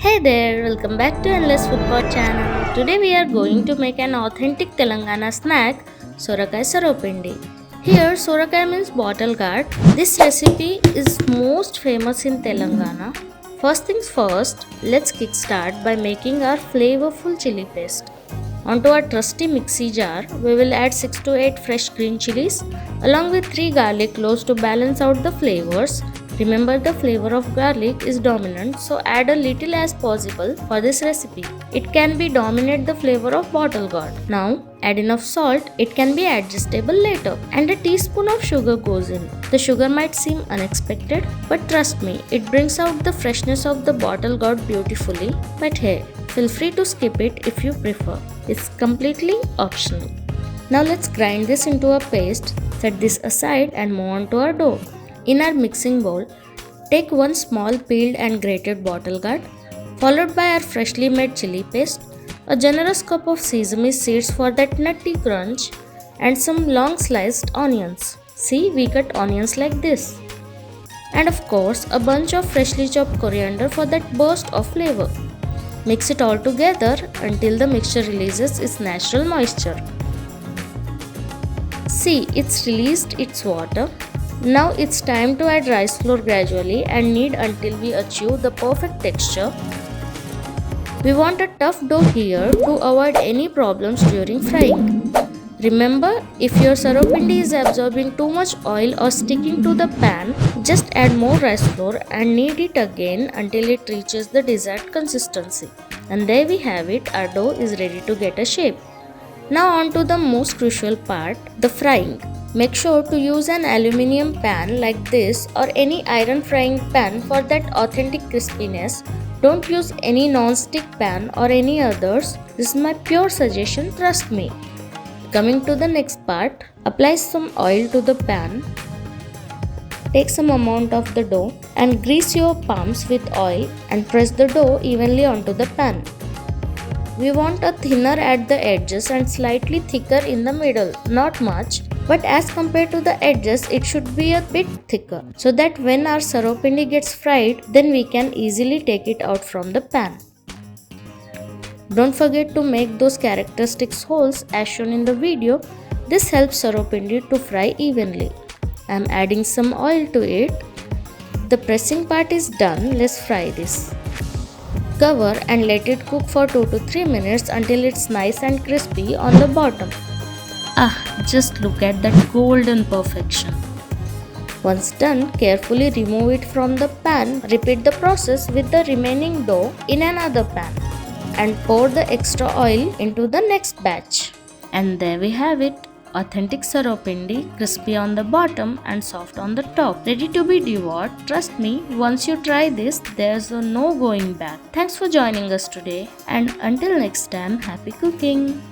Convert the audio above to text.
Hey there, welcome back to EndlessFoodPot channel. Today we are going to make an authentic Telangana snack, Sorakaya Sarvapindi. Here, Sorakaya means bottle gourd. This recipe is most famous in Telangana. First things first, let's kickstart by making our flavorful chili paste. Onto our trusty mixie jar, we will add 6 to 8 fresh green chilies along with 3 garlic cloves to balance out the flavors. Remember, the flavor of garlic is dominant, so add a little as possible for this recipe. It can be dominate the flavor of bottle gourd. Now add enough salt, it can be adjustable later, and a teaspoon of sugar goes in. The sugar might seem unexpected, but trust me, it brings out the freshness of the bottle gourd beautifully. But hey, feel free to skip it if you prefer. It's completely optional. Now let's grind this into a paste. Set this aside and move on to our dough. In our mixing bowl, take one small peeled and grated bottle gourd, followed by our freshly made chili paste, a generous cup of sesame seeds for that nutty crunch, and some long sliced onions. See, we cut onions like this. And of course, a bunch of freshly chopped coriander for that burst of flavor. Mix it all together until the mixture releases its natural moisture. See, it's released its water. Now it's time to add rice flour gradually and knead until we achieve the perfect texture. We want a tough dough here to avoid any problems during frying. Remember, if your sarvapindi is absorbing too much oil or sticking to the pan, just add more rice flour and knead it again until it reaches the desired consistency. And there we have it, our dough is ready to get a shape. Now on to the most crucial part, the frying. Make sure to use an aluminium pan like this or any iron frying pan for that authentic crispiness. Don't use any non-stick pan or any others. This is my pure suggestion, trust me. Coming to the next part, apply some oil to the pan. Take some amount of the dough and grease your palms with oil and press the dough evenly onto the pan. We want a thinner at the edges and slightly thicker in the middle, not much, but as compared to the edges it should be a bit thicker, so that when our sarvapindi gets fried, then we can easily take it out from the pan. Don't forget to make those characteristic holes as shown in the video. This helps sarvapindi to fry evenly. I am adding some oil to it. The pressing part is done, let's fry this. Cover and let it cook for 2 to 3 minutes until it's nice and crispy on the bottom. Just look at that golden perfection. Once done, carefully remove it from the pan. Repeat the process with the remaining dough in another pan and pour the extra oil into the next batch. And there we have it. Authentic sarvapindi, crispy on the bottom and soft on the top. Ready to be devoured. Trust me, once you try this, there's no going back. Thanks for joining us today, and until next time, happy cooking!